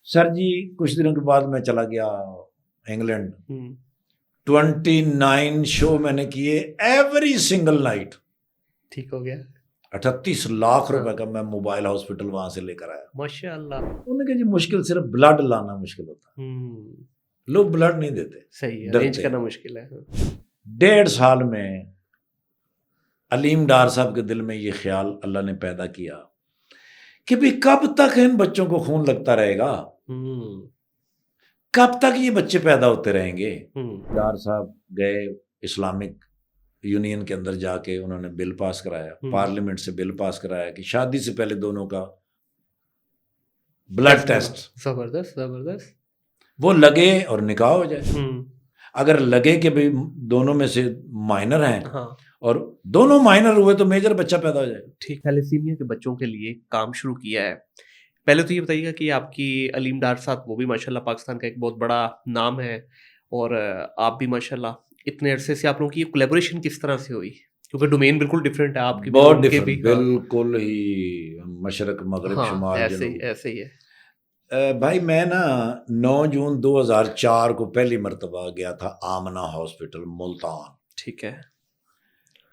سر جی کچھ دنوں کے بعد میں چلا گیا انگلینڈ. 29 شو میں نے کیے ایوری سنگل نائٹ. ٹھیک ہو گیا. 38 لاکھ روپے کا میں موبائل ہاسپٹل وہاں سے لے کر آیا. ماشاء اللہ. انہوں نے کہا جی مشکل صرف بلڈ لانا مشکل ہوتا ہے. لوگ بلڈ نہیں دیتے. صحیح ہے, ارینج کرنا مشکل ہے. 1.5 سال میں علیم ڈار صاحب کے دل میں یہ خیال اللہ نے پیدا کیا کہ بھی کب تک ان بچوں کو خون لگتا رہے گا, کب تک یہ بچے پیدا ہوتے رہیں گے. ڈار صاحب گئے اسلامک یونین کے اندر جا کے انہوں نے بل پاس کرایا, پارلیمنٹ سے بل پاس کرایا کہ شادی سے پہلے دونوں کا بلڈ ٹیسٹ. زبردست زبردست. وہ لگے اور نکاح ہو جائے. اگر لگے کہ بھئی دونوں میں سے مائنر ہیں اور دونوں مائنر ہوئے تو میجر بچہ پیدا ہو جائے. ٹھیک. تھیلیسیمیا کے بچوں کے لیے کام شروع کیا ہے. پہلے تو یہ بتائیے گا کہ آپ کی علیم ڈار صاحب وہ بھی ماشاءاللہ پاکستان کا ایک بہت بڑا نام ہے, اور آپ بھی ماشاءاللہ اتنے عرصے سے آپ لوگوں کی کولیبوریشن کس طرح سے ہوئی, کیونکہ ڈومین بالکل ڈفرینٹ ہے آپ کی. بہت ڈفرینٹ, بالکل ہی مشرق مغرب شمال جنوب. ایسے ہی ہے بھائی. میں نا 9 جون 2004 کو پہلی مرتبہ گیا تھا آمنہ ہاسپٹل ملتان. ٹھیک ہے.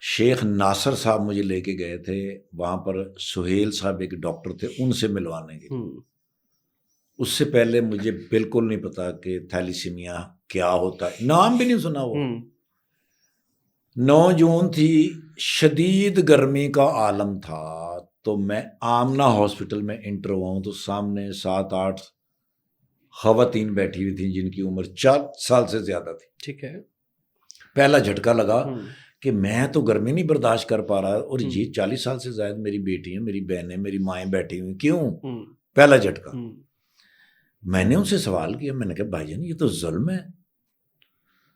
شیخ ناصر صاحب مجھے لے کے گئے تھے وہاں پر. سہیل صاحب ایک ڈاکٹر تھے, ان سے ملوانے کے. اس سے پہلے مجھے بالکل نہیں پتا کہ تھیلیسیمیا کیا ہوتا ہے, نام بھی نہیں سنا. وہ 9 جون تھی, شدید گرمی کا عالم تھا, تو میں آمنہ ہاسپٹل میں انٹر ہوا ہوں تو سامنے 7-8 خواتین بیٹھی ہوئی تھیں جن کی عمر 4 سال سے زیادہ تھی. ٹھیک ہے. پہلا جھٹکا لگا کہ میں تو گرمی نہیں برداشت کر پا رہا, اور یہ 40 سال سے زائد میری بیٹی ہیں, میری بہنیں, میری مائیں بیٹھی ہوئی, کیوں؟ پہلا جھٹکا. میں نے ان سے سوال کیا, میں نے کہا بھائی جان یہ تو ظلم ہے.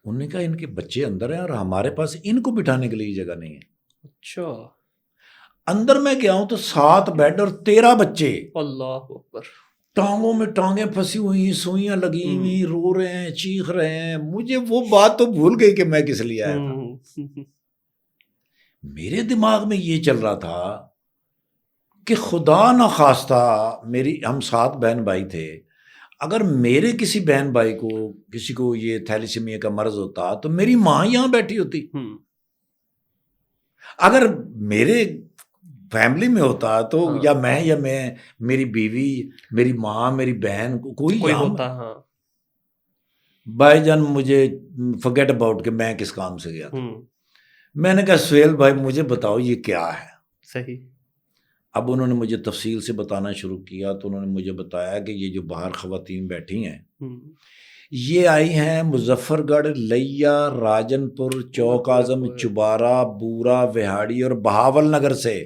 انہوں نے کہا ان کے بچے اندر ہیں اور ہمارے پاس ان کو بٹھانے کے لیے جگہ نہیں ہے. اچھا. اندر میں گیا ہوں تو 7 بیڈ اور 13 بچے. اللہ اکبر. ٹانگوں میں ٹانگیں پھنسی ہوئی, سوئیاں لگی ہوئی, رو رہے ہیں, چیخ رہے ہیں. مجھے وہ بات تو بھول گئی کہ میں کس لیے آیا تھا. میرے دماغ میں یہ چل رہا تھا کہ خدا نخواستہ ہم 7 بہن بھائی تھے, اگر میرے کسی بہن بھائی کو کسی کو یہ تھیلیسیمیا کا مرض ہوتا تو میری ماں یہاں بیٹھی ہوتی. اگر میرے فیملی میں ہوتا تو یا میں میری بیوی, میری ماں, میری بہن, کوئی ہوتا. بھائی جان مجھے فرگیٹ اباؤٹ کہ میں کس کام سے گیا تھا. میں نے کہا سہیل بھائی مجھے بتاؤ یہ کیا ہے. صحیح. اب انہوں نے مجھے تفصیل سے بتانا شروع کیا تو انہوں نے مجھے بتایا کہ یہ جو باہر خواتین بیٹھی ہیں یہ آئی ہیں مظفر گڑھ, لیا, راجن پور, چوک اعظم, چبارہ, بورا, وہاڑی اور بہاول نگر سے.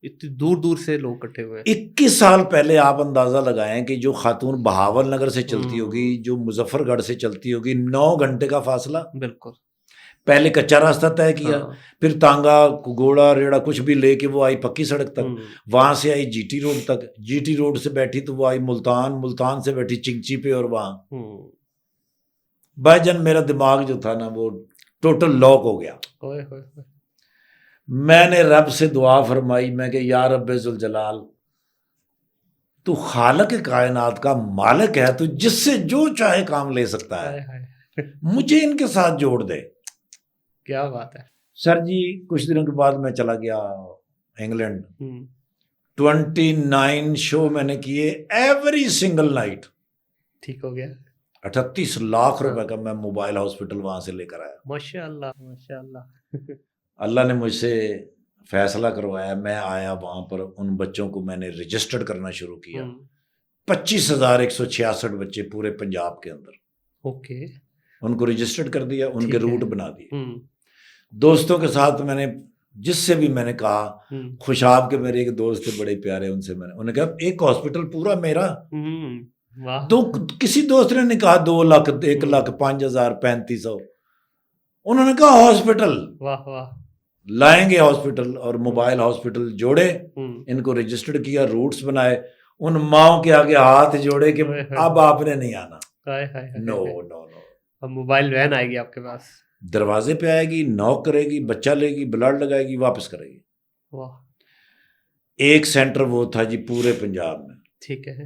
اتنی دور دور سے لوگ اکٹھے ہوئے. 21 سال پہلے آپ اندازہ لگائیں کہ جو خاتون بہاول نگر سے چلتی ہوگی, جو مظفر گڑھ سے چلتی ہوگی, 9 گھنٹے کا فاصلہ. بالکل. پہلے کچا راستہ طے کیا, پھر تانگا, گھوڑا, ریڑا کچھ بھی لے کے وہ آئی پکی سڑک تک, وہاں سے آئی جی ٹی روڈ تک, جی ٹی روڈ سے بیٹھی تو وہ آئی ملتان, ملتان سے بیٹھی چنگچی پہ, اور وہاں بھائی جان میرا دماغ جو تھا نا وہ ٹوٹل لاک ہو گیا. میں نے رب سے دعا فرمائی, میں کہ یا رب ذوالجلال تو خالق کائنات کا مالک ہے, تو جس سے جو چاہے کام لے سکتا ہے, مجھے ان کے ساتھ جوڑ دے. کیا بات ہے. سر جی کچھ دنوں کے بعد میں چلا گیا انگلینڈ. 29 شو میں نے کیے ایوری سنگل نائٹ. ٹھیک ہو گیا. 38 لاکھ روپے کا میں موبائل ہاسپٹل وہاں سے لے کر آیا. ماشاء اللہ ماشاء اللہ. اللہ نے مجھ سے فیصلہ کروایا, میں آیا وہاں پر, ان بچوں کو میں نے رجسٹرڈ کرنا شروع کیا. 25,166 بچے پورے پنجاب کے اندر. اوکے. ان کو رجسٹرڈ کر دیا, ان کے روٹ بنا دیے. دوستوں کے ساتھ میں نے جس سے بھی میں نے کہا, خوشاب کے میرے ایک دوست تھے بڑے پیارے, ان سے میں نے, انہوں نے کہا ایک ہاسپٹل پورا میرا. تو کسی دوست نے کہا 2 لاکھ, 1 لاکھ 5,000, 3500. انہوں نے کہا ہاسپٹل لائیں گے ہاسپٹل, اور موبائل ہاسپٹل جوڑے, ان کو رجسٹرڈ کیا, روٹس بنائے, ان ماؤں کے آگے ہاتھ جوڑے کہ اب آپ نے نہیں آنا. نو نو نو. اب موبائل وین آئے گی آپ کے پاس, دروازے پہ آئے گی, نوک کرے گی, بچہ لے گی, بلڈ لگائے گی, واپس کرے گی. ایک سینٹر وہ تھا جی پورے پنجاب میں. ٹھیک ہے.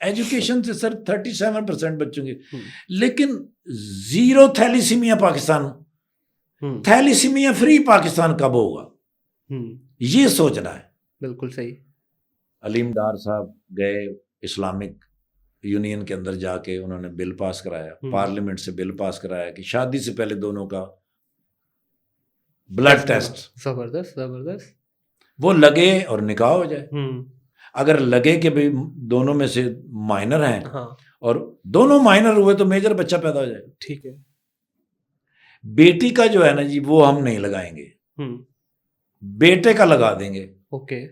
ایجوکیشن سے سر 37% بچوں کی، لیکن 0 thalassaemia Pakistan, thalassaemia free Pakistan کب ہوگا، یہ سوچنا ہے. بالکل صحیح. علیم ڈار صاحب گئے اسلامک یونین کے اندر جا کے انہوں نے بل پاس کرایا، پارلیمنٹ سے بل پاس کرایا کہ شادی سے پہلے دونوں کا بلڈ ٹیسٹ. زبردست زبردست. وہ لگے اور نکاح ہو جائے. اگر لگے کہ بھئی دونوں میں سے مائنر ہیں اور دونوں مائنر ہوئے تو میجر بچہ پیدا ہو جائے. ٹھیک ہے. بیٹی کا جو ہے نا جی وہ ہم نہیں لگائیں گے، بیٹے کا لگا دیں گے. اوکے.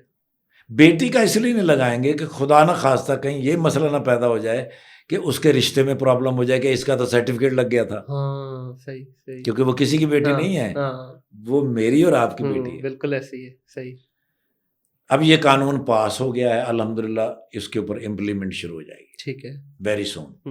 بیٹی کا اس لیے نہیں لگائیں گے کہ خدا نہ خواستہ کہیں یہ مسئلہ نہ پیدا ہو جائے کہ اس کے رشتے میں پرابلم ہو جائے کہ اس کا تو سرٹیفکیٹ لگ گیا تھا. ہاں صحیح صحیح. کیونکہ وہ کسی کی بیٹی نہیں ہے، وہ میری اور آپ کی بیٹی ہے. بالکل ایسی ہے. صحیح. اب یہ قانون پاس ہو گیا ہے الحمدللہ، اس کے اوپر امپلیمنٹ شروع ہو جائے گی. ٹھیک ہے. Very soon.